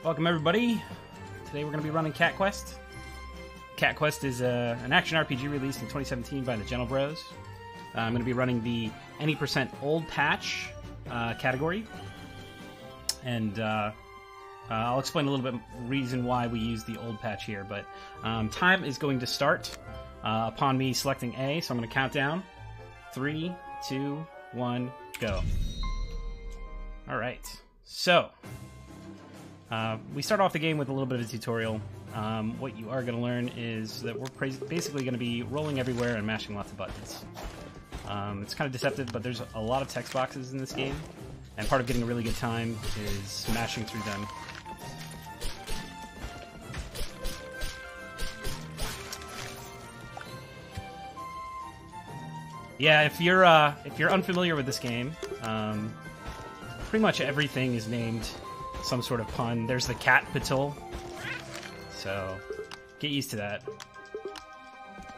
Welcome everybody. Today we're going to be running Cat Quest. Cat Quest is an action RPG released in 2017 by the Gentle Bros. I'm going to be running the any percent old patch category, and I'll explain a little bit reason why we use the old patch here. But time is going to start upon me selecting A, so I'm going to count down. 3, 2, 1, go. All right, so we start off the game with a little bit of a tutorial. What you are going to learn is that we're basically going to be rolling everywhere and mashing lots of buttons. It's kind of deceptive, but there's a lot of text boxes in this game, and part of getting a really good time is smashing through them. Yeah, if you're unfamiliar with this game, pretty much everything is named some sort of pun. There's the cat patul, so get used to that.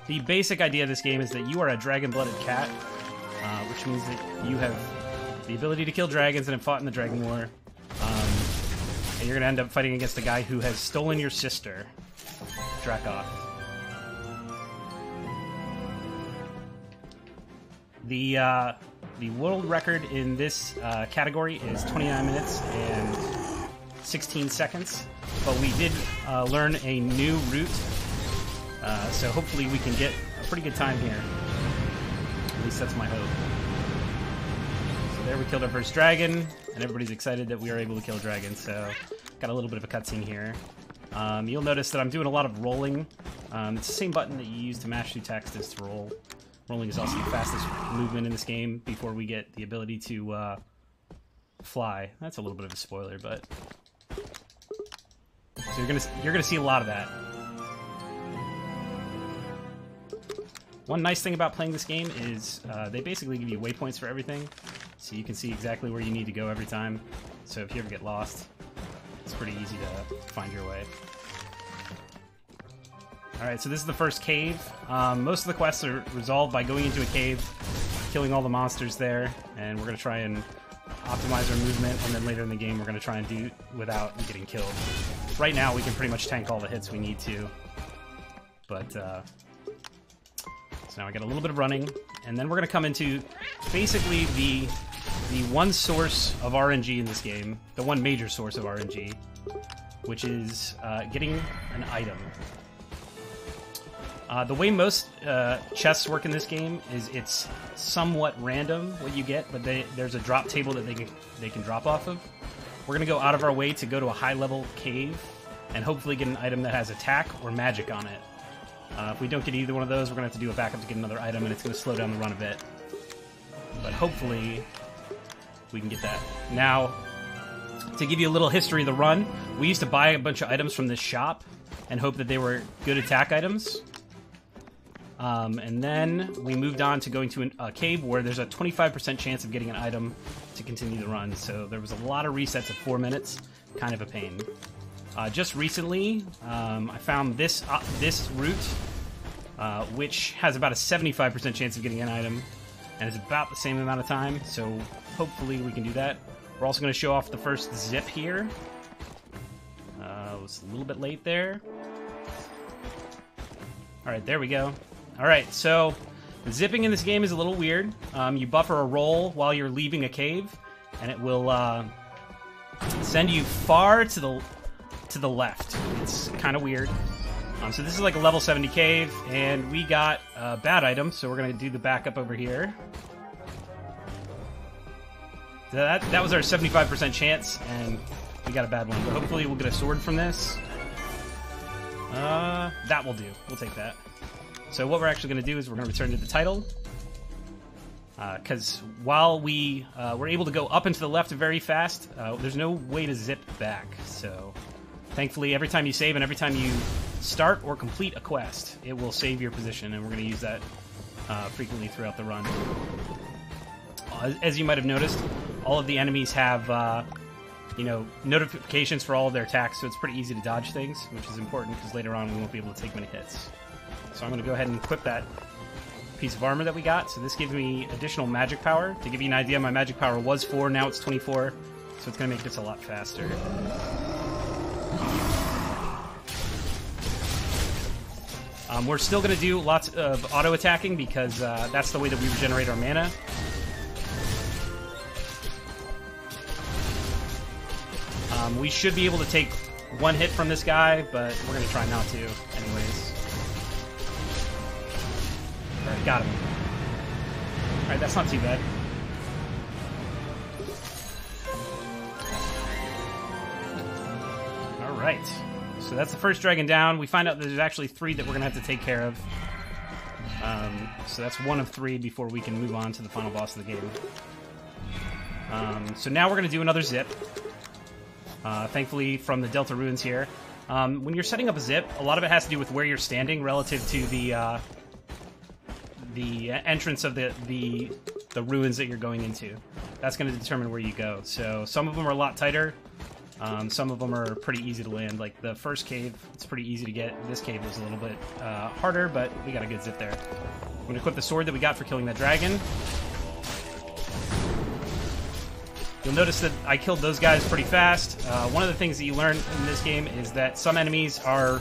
The basic idea of this game is that you are a dragon-blooded cat, which means that you have the ability to kill dragons and have fought in the Dragon War, and you're going to end up fighting against a guy who has stolen your sister, Dracoth. The world record in this category is 29 minutes and 16 seconds, but we did learn a new route, so hopefully we can get a pretty good time here. At least that's my hope. So there we killed our first dragon, and everybody's excited that we are able to kill a dragon, so got a little bit of a cutscene here. You'll notice that I'm doing a lot of rolling. It's the same button that you use to mash through text as to roll. Rolling is also the fastest movement in this game before we get the ability to fly. That's a little bit of a spoiler, but so you're gonna see a lot of that. One nice thing about playing this game is they basically give you waypoints for everything, so you can see exactly where you need to go every time. So if you ever get lost, it's pretty easy to find your way. Alright, so this is the first cave. Most of the quests are resolved by going into a cave, killing all the monsters there, and we're going to try and optimize our movement, and then later in the game we're going to try and do it without getting killed. Right now we can pretty much tank all the hits we need to, but so now I got a little bit of running, and then we're going to come into basically the one source of RNG in this game, the one major source of RNG, which is getting an item. The way most chests work in this game is it's somewhat random what you get, but there's a drop table that they can drop off of. We're going to go out of our way to go to a high-level cave and hopefully get an item that has attack or magic on it. If we don't get either one of those, we're going to have to do a backup to get another item, and it's going to slow down the run a bit. But hopefully we can get that. Now, to give you a little history of the run, we used to buy a bunch of items from this shop and hope that they were good attack items. And then we moved on to going to a cave where there's a 25% chance of getting an item to continue the run. So there was a lot of resets at 4 minutes, kind of a pain. Just recently, I found this route, which has about a 75% chance of getting an item, and it's about the same amount of time, so hopefully we can do that. We're also going to show off the first zip here. It was a little bit late there. Alright, there we go. Alright, so the zipping in this game is a little weird. You buffer a roll while you're leaving a cave, and it will send you far to the left. It's kind of weird. So this is like a level 70 cave, and we got a bad item, so we're going to do the backup over here. That was our 75% chance, and we got a bad one, but hopefully we'll get a sword from this. That will do. We'll take that. So what we're actually going to do is we're going to return to the title, because while we were able to go up and to the left very fast, there's no way to zip back. So thankfully, every time you save and every time you start or complete a quest, it will save your position, and we're going to use that frequently throughout the run. As you might have noticed, all of the enemies have notifications for all of their attacks, so it's pretty easy to dodge things, which is important because later on we won't be able to take many hits. So I'm going to go ahead and equip that piece of armor that we got. So this gives me additional magic power. To give you an idea, my magic power was 4, now it's 24, so it's going to make this a lot faster. We're still going to do lots of auto-attacking because that's the way that we regenerate our mana. We should be able to take one hit from this guy, but we're going to try not to anyways. Alright, got him. Alright, that's not too bad. Alright, so that's the first dragon down. We find out that there's actually 3 that we're going to have to take care of. So that's 1 of 3 before we can move on to the final boss of the game. So now we're going to do another zip. Thankfully from the Delta Ruins here. When you're setting up a zip, a lot of it has to do with where you're standing relative to the entrance of the ruins that you're going into. That's going to determine where you go. So some of them are a lot tighter. Some of them are pretty easy to land. Like the first cave, it's pretty easy to get. This cave was a little bit harder, but we got a good zip there. I'm going to equip the sword that we got for killing that dragon. You'll notice that I killed those guys pretty fast. One of the things that you learn in this game is that some enemies are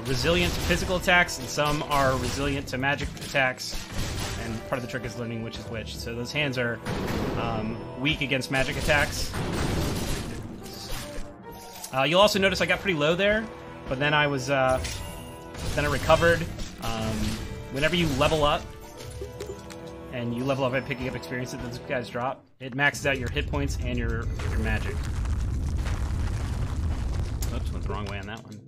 resilient to physical attacks, and some are resilient to magic attacks. And part of the trick is learning which is which. So those hands are weak against magic attacks. You'll also notice I got pretty low there, but then I recovered. Whenever you level up, and you level up by picking up experience that those guys drop, it maxes out your hit points and your magic. Oops, went the wrong way on that one.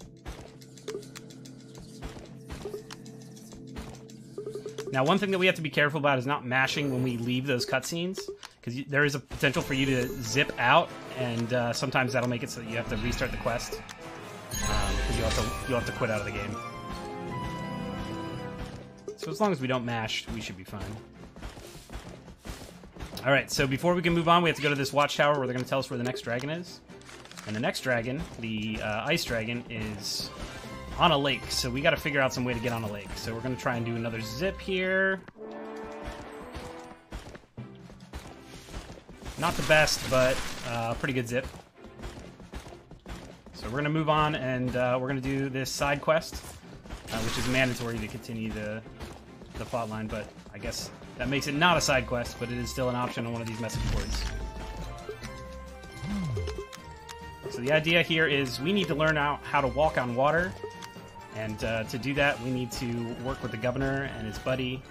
Now, one thing that we have to be careful about is not mashing when we leave those cutscenes, because there is a potential for you to zip out, and sometimes that'll make it so that you have to restart the quest, because you'll have to quit out of the game. So as long as we don't mash, we should be fine. Alright, so before we can move on, we have to go to this watchtower where they're going to tell us where the next dragon is. And the next dragon, the ice dragon, is on a lake, so we got to figure out some way to get on a lake. So we're going to try and do another zip here. Not the best, but pretty good zip. So we're going to move on, and we're going to do this side quest, which is mandatory to continue the plot line, but I guess that makes it not a side quest, but it is still an option on one of these message boards. So the idea here is we need to learn out how to walk on water, and to do that we need to work with the governor and his buddy,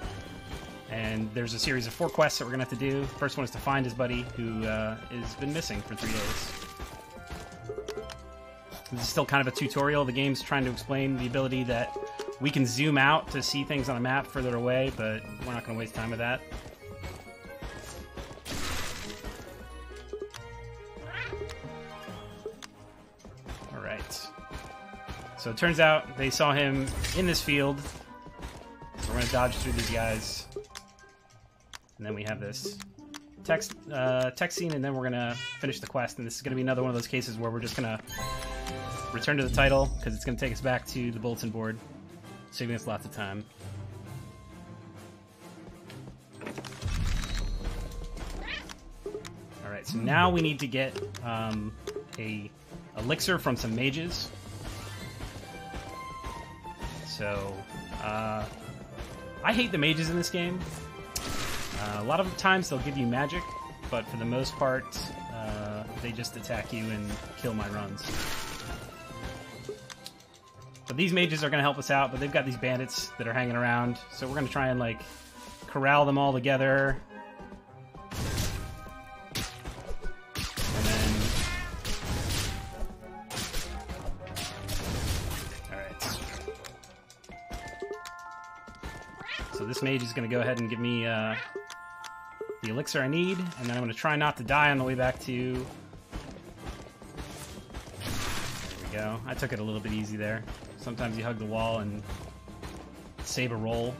and there's a series of 4 quests that we're going to have to do. First one is to find his buddy, who has been missing for 3 days. This is still kind of a tutorial. The game's trying to explain the ability that we can zoom out to see things on a map further away, but we're not going to waste time with that. Alright. So it turns out they saw him in this field, so we're going to dodge through these guys. And then we have this text scene, and then we're going to finish the quest. And this is going to be another one of those cases where we're just going to return to the title, because it's going to take us back to the bulletin board, saving us lots of time. Alright, so now we need to get a elixir from some mages. So, I hate the mages in this game. A lot of times they'll give you magic, but for the most part, they just attack you and kill my runs. But these mages are going to help us out, but they've got these bandits that are hanging around, so we're going to try and, like, corral them all together. And then... Alright. So this mage is going to go ahead and give me the elixir I need, and then I'm going to try not to die on the way back to... There we go. I took it a little bit easy there. Sometimes you hug the wall and save a roll.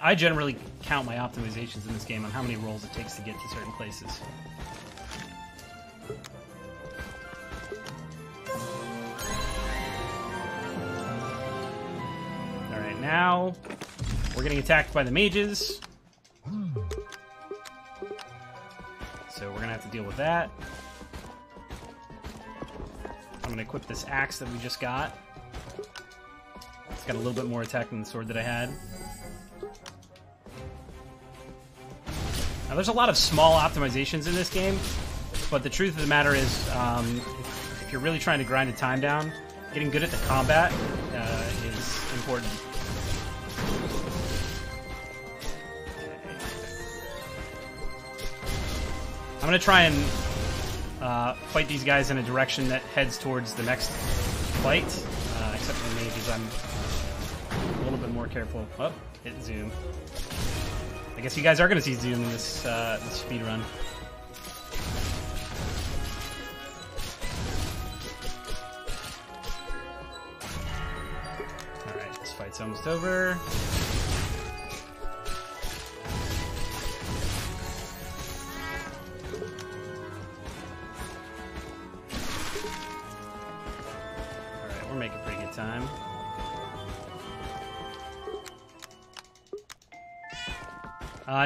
I generally count my optimizations in this game on how many rolls it takes to get to certain places. Alright, now we're getting attacked by the mages. So we're going to have to deal with that. I'm going to equip this axe that we just got. It's got a little bit more attack than the sword that I had. Now, there's a lot of small optimizations in this game, but the truth of the matter is, if you're really trying to grind the time down, getting good at the combat is important. I'm going to try and fight these guys in a direction that heads towards the next fight, except for me, because I'm a little bit more careful. Oh, hit zoom. I guess you guys are going to see zoom in this, this speed run. Alright, this fight's almost over. Alright, we're making pretty good time.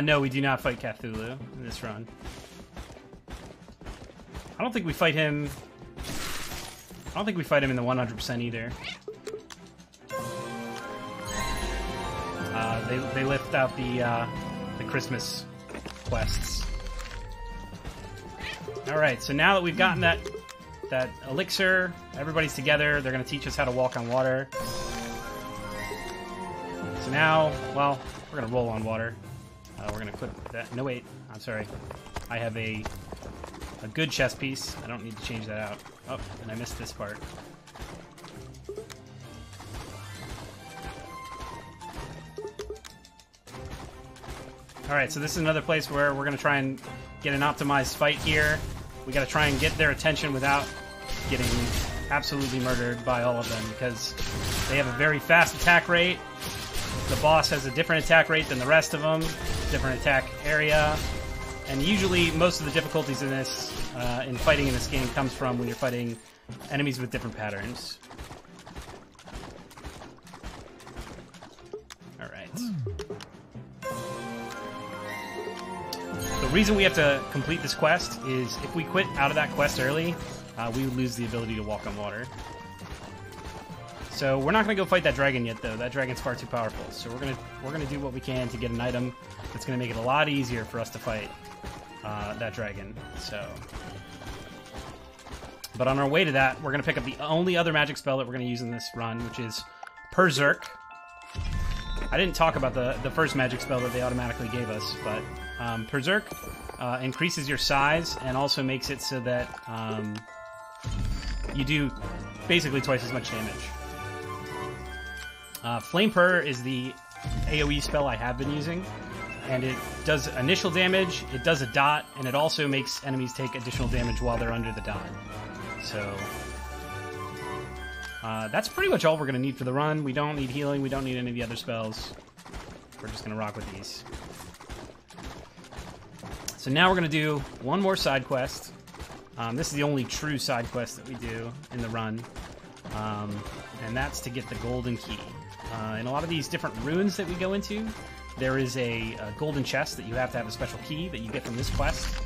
No, we do not fight Cthulhu in this run. I don't think we fight him... I don't think we fight him in the 100% either. They lift out the Christmas quests. Alright, so now that we've gotten that elixir, everybody's together, they're going to teach us how to walk on water. So now, well, we're going to roll on water. We're going to quit that. No, wait. I'm sorry. I have a good chess piece. I don't need to change that out. Oh, and I missed this part. Alright, so this is another place where we're going to try and get an optimized fight here. We got to try and get their attention without getting absolutely murdered by all of them, because they have a very fast attack rate. The boss has a different attack rate than the rest of them, different attack area, and usually most of the difficulties in this, in fighting in this game, comes from when you're fighting enemies with different patterns. Alright. The reason we have to complete this quest is if we quit out of that quest early, we would lose the ability to walk on water. So we're not going to go fight that dragon yet, though. That dragon's far too powerful. So we're gonna do what we can to get an item that's going to make it a lot easier for us to fight that dragon. So, but on our way to that, we're going to pick up the only other magic spell that we're going to use in this run, which is Berserk. I didn't talk about the first magic spell that they automatically gave us, but Berserk increases your size and also makes it so that you do basically twice as much damage. Flame Purr is the AoE spell I have been using, and it does initial damage, it does a dot, and it also makes enemies take additional damage while they're under the dot. So that's pretty much all we're going to need for the run. We don't need healing, we don't need any of the other spells. We're just going to rock with these. So now we're going to do one more side quest. This is the only true side quest that we do in the run, and that's to get the golden key. In a lot of these different ruins that we go into, there is a golden chest that you have to have a special key that you get from this quest,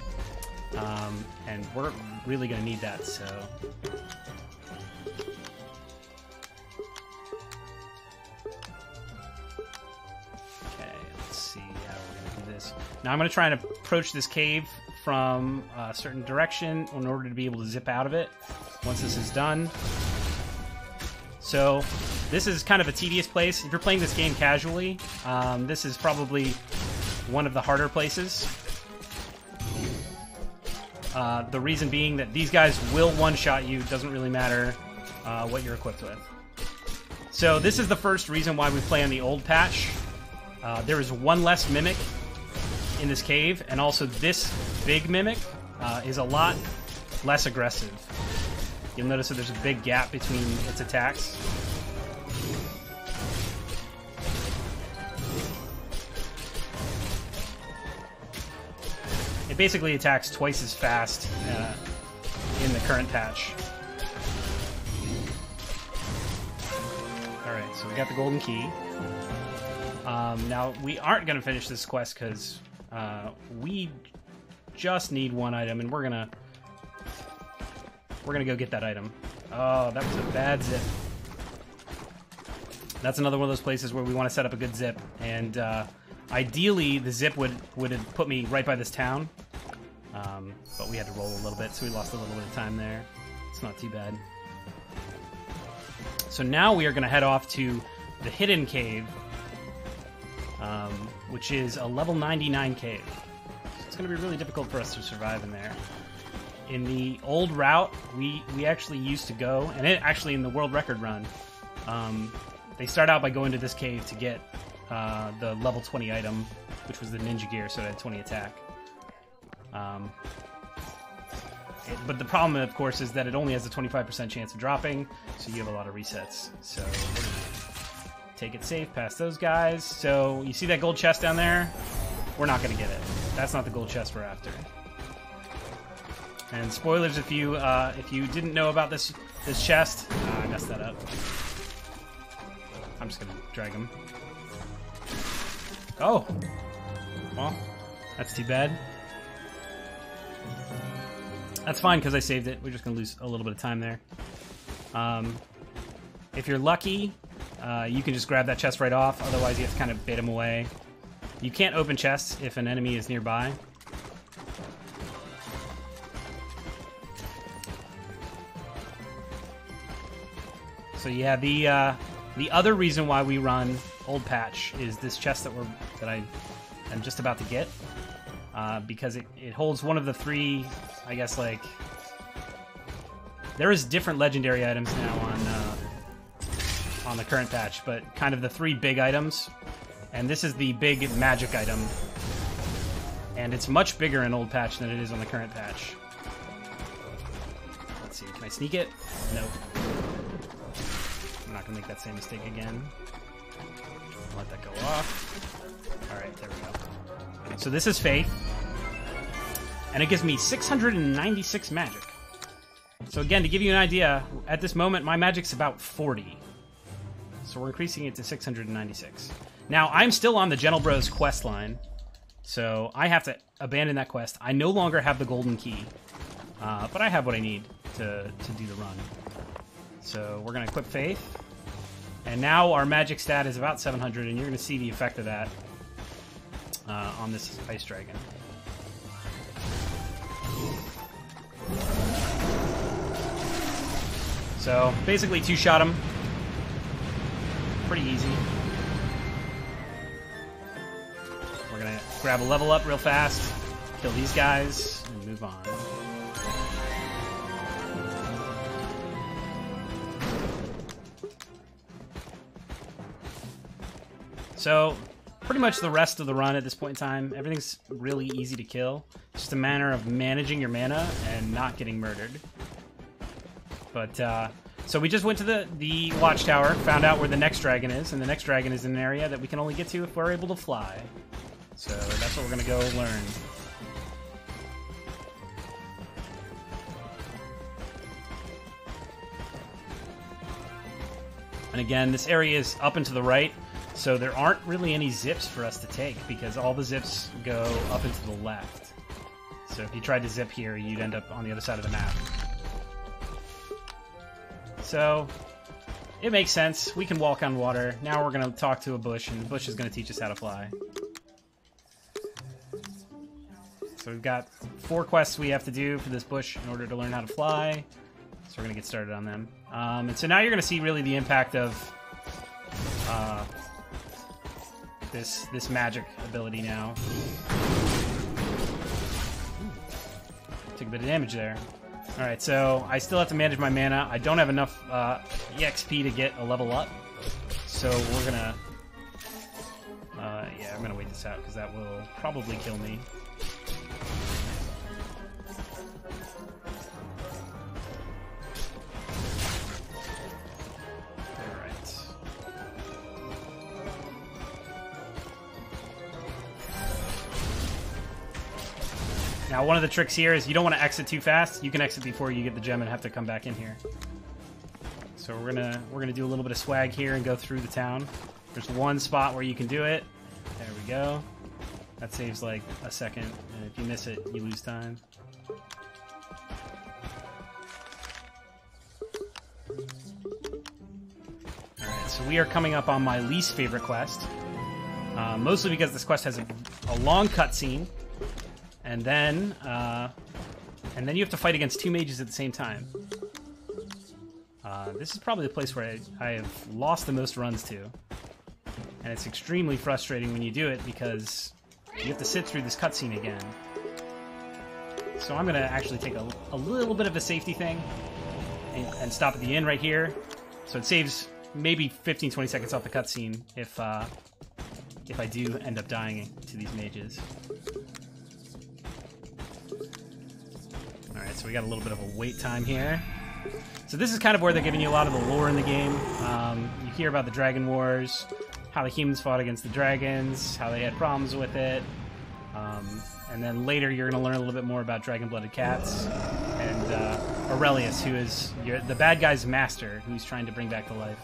and we're really going to need that, so... Okay, let's see how we're going to do this. Now I'm going to try and approach this cave from a certain direction in order to be able to zip out of it once this is done. So this is kind of a tedious place. If you're playing this game casually, this is probably one of the harder places. The reason being that these guys will one-shot you. It doesn't really matter what you're equipped with. So this is the first reason why we play on the old patch. There is one less mimic in this cave, and also this big mimic is a lot less aggressive. You'll notice that there's a big gap between its attacks. It basically attacks twice as fast in the current patch. Alright, so we got the golden key. Now, we aren't going to finish this quest because we just need one item, and we're gonna go get that item. Oh, that was a bad zip. That's another one of those places where we want to set up a good zip, and ideally the zip would have put me right by this town, but we had to roll a little bit, so we lost a little bit of time there. It's not too bad. So now we are going to head off to the hidden cave, which is a level 99 cave. So it's going to be really difficult for us to survive in there. In the old route, we actually used to go, and it actually in the world record run, they start out by going to this cave to get the level 20 item, which was the ninja gear, so it had 20 attack. But the problem, of course, is that it only has a 25% chance of dropping, so you have a lot of resets. So we're gonna take it safe past those guys. So you see that gold chest down there? We're not going to get it. That's not the gold chest we're after. And spoilers if you didn't know about this chest. I messed that up. I'm just going to drag him. Oh! Well, that's too bad. That's fine, because I saved it. We're just going to lose a little bit of time there. If you're lucky, you can just grab that chest right off. Otherwise, you have to kind of bait him away. You can't open chests if an enemy is nearby. So yeah, the other reason why we run Old Patch is this chest that I am just about to get. Because it holds one of the three, I guess, like... There is different legendary items now on the current patch, but kind of the three big items. And this is the big magic item. And it's much bigger in Old Patch than it is on the current patch. Let's see, can I sneak it? Nope. I'm not going to make that same mistake again. Let that go off. Alright, there we go. So this is Faith. And it gives me 696 magic. So again, to give you an idea, at this moment, my magic's about 40. So we're increasing it to 696. Now, I'm still on the Gentle Bros quest line, so I have to abandon that quest. I no longer have the golden key, but I have what I need to do the run. So we're going to equip Faith, and now our magic stat is about 700, and you're going to see the effect of that on this Ice Dragon. So, basically two-shot him. Pretty easy. We're gonna grab a level up real fast, kill these guys, and move on. So, pretty much the rest of the run at this point in time, everything's really easy to kill. It's just a matter of managing your mana and not getting murdered. But, so we just went to the watchtower, found out where the next dragon is, and the next dragon is in an area that we can only get to if we're able to fly. So that's what we're going to go learn. And again, this area is up and to the right, so there aren't really any zips for us to take, because all the zips go up and to the left. So if you tried to zip here, you'd end up on the other side of the map. So, it makes sense. We can walk on water. Now we're going to talk to a bush, and the bush is going to teach us how to fly. So we've got 4 quests we have to do for this bush in order to learn how to fly. So we're going to get started on them. And so now you're going to see really the impact of this magic ability now. Took a bit of damage there. Alright, so I still have to manage my mana. I don't have enough EXP to get a level up. So we're gonna... yeah, I'm gonna wait this out, because that will probably kill me. Alright. Now, one of the tricks here is you don't want to exit too fast. You can exit before you get the gem and have to come back in here. So we're gonna do a little bit of swag here and go through the town. There's one spot where you can do it. There we go. That saves like a second, and if you miss it, you lose time. Alright, so we are coming up on my least favorite quest. Mostly because this quest has a long cutscene, and then you have to fight against 2 mages at the same time. This is probably the place where I have lost the most runs to, and it's extremely frustrating when you do it because you have to sit through this cutscene again. So I'm gonna actually take a little bit of a safety thing and stop at the inn right here, so it saves maybe 15-20 seconds off the cutscene if I do end up dying to these mages. Alright, so we got a little bit of a wait time here. So this is kind of where they're giving you a lot of the lore in the game. You hear about the Dragon Wars, how the humans fought against the dragons, how they had problems with it. And then later you're going to learn a little bit more about dragon-blooded cats and Aurelius, who is the bad guy's master, who he's trying to bring back to life.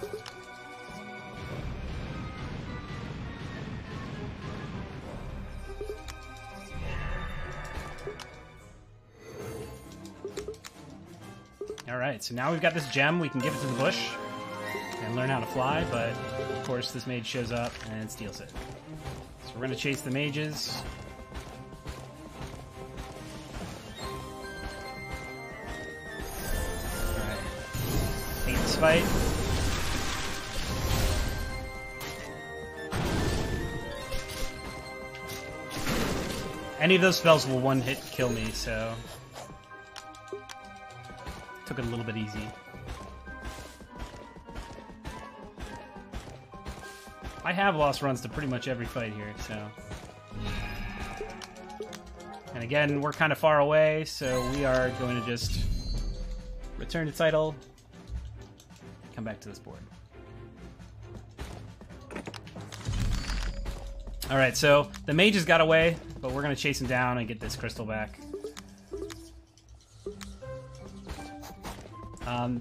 Alright, so now we've got this gem, we can give it to the bush and learn how to fly, but of course this mage shows up and steals it. So we're going to chase the mages. Alright. Hate this fight. Any of those spells will one-hit kill me, so took it a little bit easy. I have lost runs to pretty much every fight here, so. And again, we're kind of far away, so we are going to just return to title, come back to this board. Alright, so the mages got away, but we're going to chase him down and get this crystal back.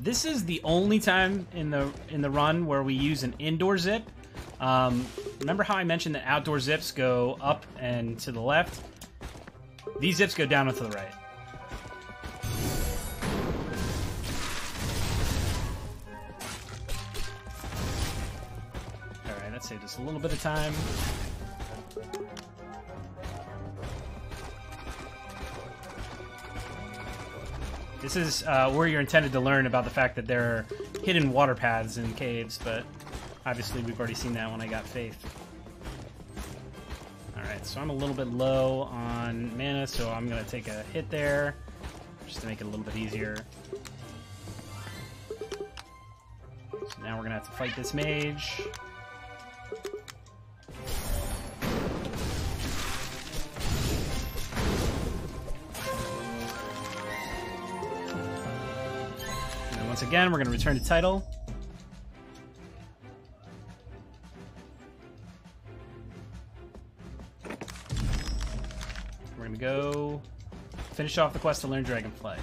This is the only time in the run where we use an indoor zip. Remember how I mentioned that outdoor zips go up and to the left? These zips go down and to the right. Alright, that saved us a little bit of time. This is where you're intended to learn about the fact that there are hidden water paths in caves, but obviously we've already seen that when I got Faith. Alright, so I'm a little bit low on mana, so I'm going to take a hit there, just to make it a little bit easier. So now we're going to have to fight this mage. Once again, we're going to return to title. We're going to go finish off the quest to learn Dragonfly.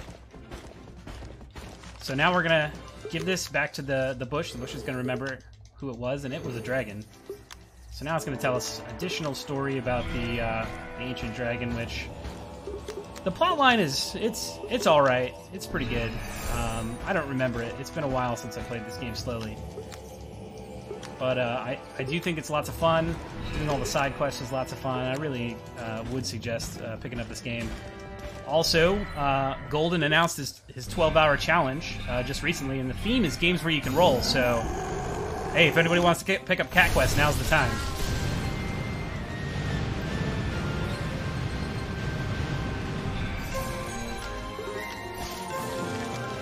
So now we're going to give this back to the bush. The bush is going to remember who it was, and it was a dragon. So now it's going to tell us additional story about the ancient dragon, which the plot line is it's all right. It's pretty good. I don't remember it. It's been a while since I played this game slowly. But I do think it's lots of fun. Doing all the side quests is lots of fun. I really would suggest picking up this game. Also, Golden announced his 12-hour challenge just recently, and the theme is games where you can roll. So, hey, if anybody wants to pick up Cat Quest, now's the time.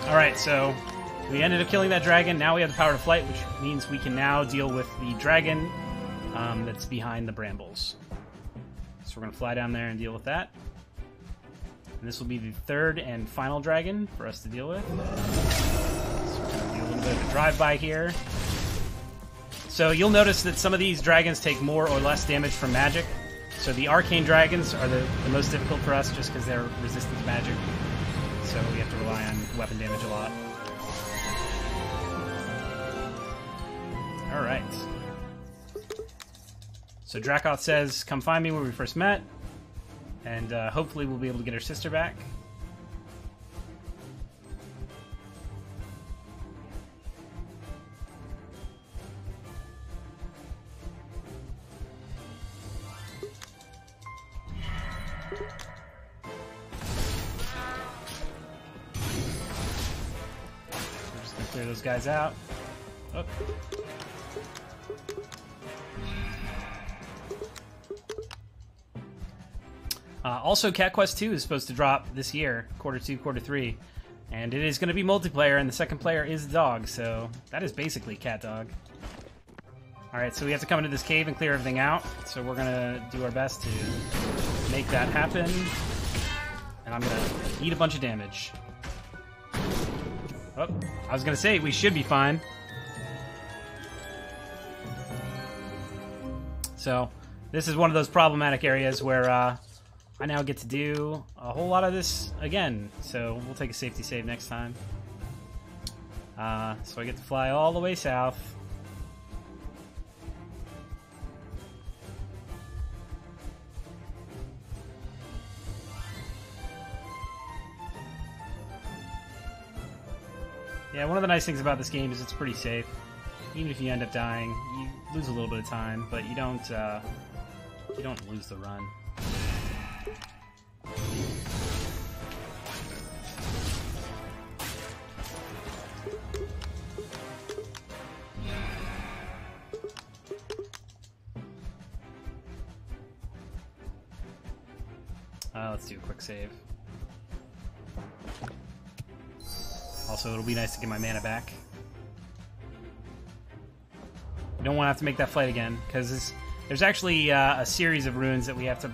Alright, so we ended up killing that dragon. Now we have the power to flight, which means we can now deal with the dragon that's behind the brambles. So we're going to fly down there and deal with that. And this will be the third and final dragon for us to deal with. So we're going to do a little bit of a drive-by here. So you'll notice that some of these dragons take more or less damage from magic. So the arcane dragons are the most difficult for us just because they're resistant to magic. So we have to rely on weapon damage a lot. Alright. So Dracoth says, come find me where we first met. And hopefully we'll be able to get her sister back. Clear those guys out. Oh. Also, Cat Quest 2 is supposed to drop this year, quarter 2, quarter 3. And it is going to be multiplayer, and the second player is Dog, so that is basically Cat Dog. Alright, so we have to come into this cave and clear everything out, so we're going to do our best to make that happen. And I'm going to eat a bunch of damage. Oh, I was going to say, we should be fine. So, this is one of those problematic areas where I now get to do a whole lot of this again, so we'll take a safety save next time. So I get to fly all the way south. Yeah, one of the nice things about this game is it's pretty safe. Even if you end up dying, you lose a little bit of time, but you don't lose the run. Let's do a quick save. Also, it'll be nice to get my mana back. We don't want to have to make that fight again, because there's actually a series of runes that we have to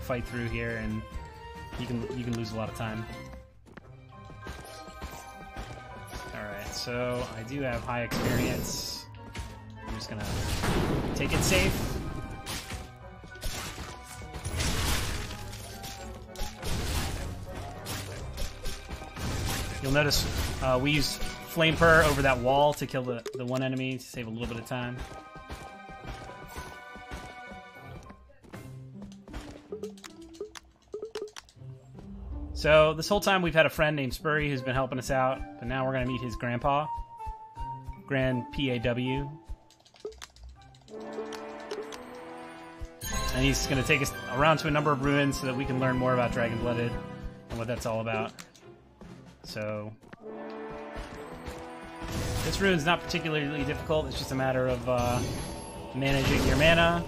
fight through here, and you can lose a lot of time. All right, so I do have high experience. I'm just gonna take it safe. You'll notice we use Flame Purr over that wall to kill the one enemy to save a little bit of time. So this whole time we've had a friend named Spurry who's been helping us out, but now we're going to meet his grandpa, Grand P-A-W. And he's going to take us around to a number of ruins so that we can learn more about Dragon Blooded and what that's all about. So this rune's not particularly difficult, it's just a matter of managing your mana.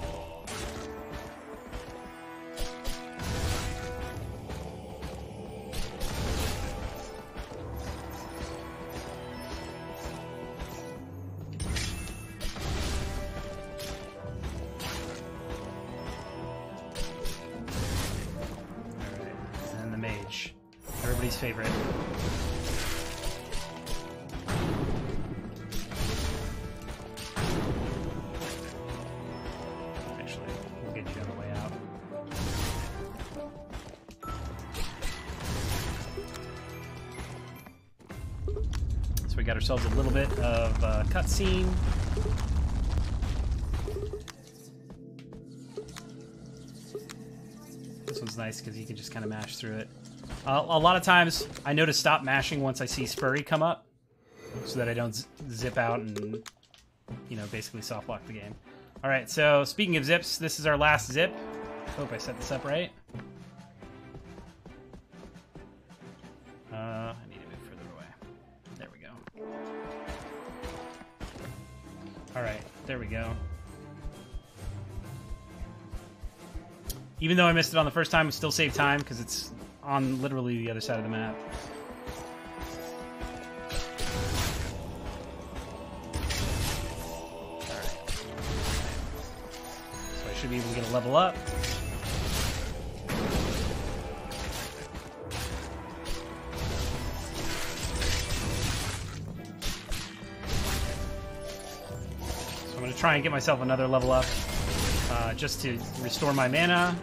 Alright, and the mage. Everybody's favorite. So we got ourselves a little bit of cutscene. This one's nice because you can just kind of mash through it. A lot of times I know to stop mashing once I see Spurry come up, so that I don't zip out and, you know, basically soft lock the game. All right, so speaking of zips, this is our last zip. Hope I set this up right. I need to move further away. There we go. All right, there we go. Even though I missed it on the first time, we still save time because it's on literally the other side of the map. Alright. So I should be able to get a level up. So I'm going to try and get myself another level up just to restore my mana.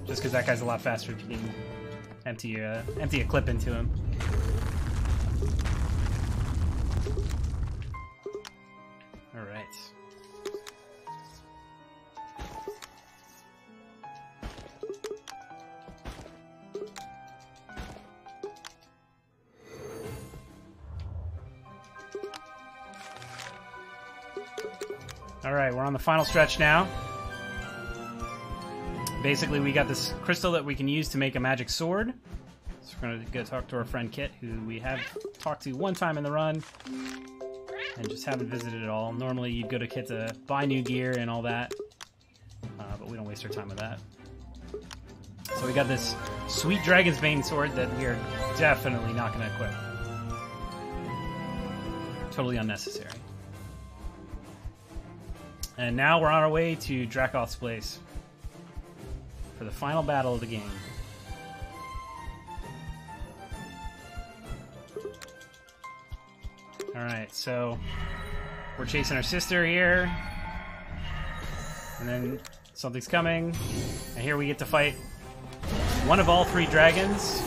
Just because that guy's a lot faster if you can empty a clip into him. All right. All right, we're on the final stretch now. Basically, we got this crystal that we can use to make a magic sword. So we're going to go talk to our friend Kit, who we have talked to one time in the run and just haven't visited at all. Normally you'd go to Kit to buy new gear and all that, but we don't waste our time with that. So we got this sweet Dragon's Bane sword that we are definitely not going to equip. Totally unnecessary. And now we're on our way to Dracoth's place for the final battle of the game. Alright, so we're chasing our sister here. And then something's coming. And here we get to fight one of all three dragons.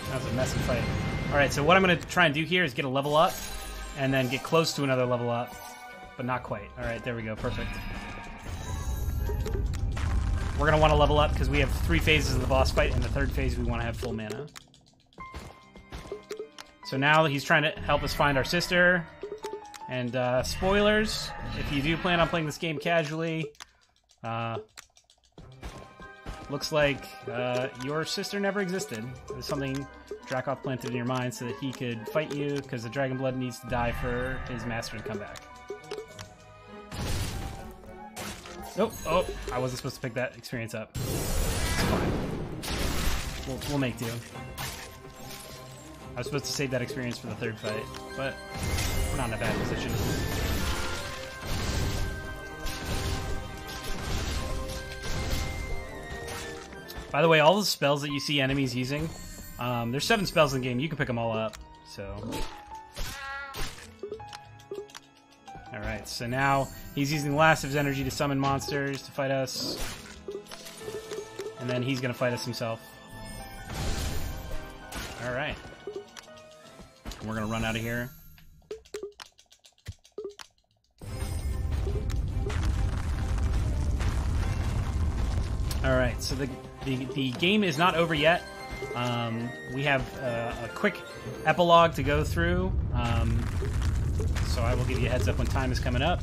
That was a messy fight. Alright, so what I'm going to try and do here is get a level up and then get close to another level up, but not quite. Alright, there we go. Perfect. We're going to want to level up because we have 3 phases of the boss fight. In the 3rd phase, we want to have full mana. So now he's trying to help us find our sister. And spoilers, if you do plan on playing this game casually, looks like your sister never existed. There's something Dracoth planted in your mind so that he could fight you, because the Dragon Blood needs to die for his master to come back. Oh, I wasn't supposed to pick that experience up. It's fine. We'll make do. I was supposed to save that experience for the 3rd fight, but we're not in a bad position. By the way, all the spells that you see enemies using, there's 7 spells in the game. You can pick them all up, so... Alright, so now he's using the last of his energy to summon monsters to fight us. And then he's going to fight us himself. Alright. We're going to run out of here. Alright, so the game is not over yet. We have a quick epilogue to go through. So I will give you a heads up when time is coming up.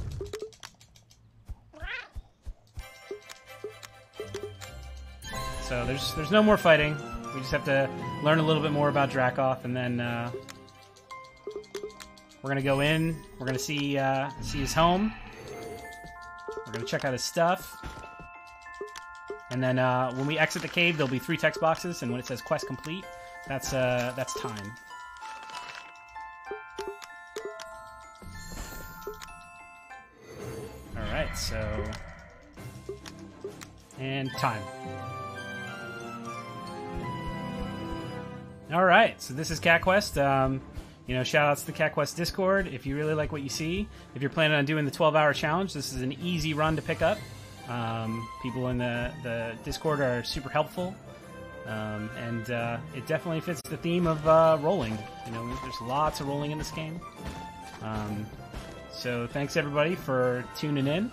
So there's no more fighting. We just have to learn a little bit more about Dracoth, and then we're gonna go in. We're gonna see his home. We're gonna check out his stuff, and then when we exit the cave, there'll be 3 text boxes, and when it says quest complete, that's time. Alright, so... and time. Alright, so this is Cat Quest. You know, shout outs to the Cat Quest Discord if you really like what you see. If you're planning on doing the 12-hour challenge, this is an easy run to pick up. People in the Discord are super helpful. And it definitely fits the theme of rolling. You know, there's lots of rolling in this game. So thanks everybody for tuning in.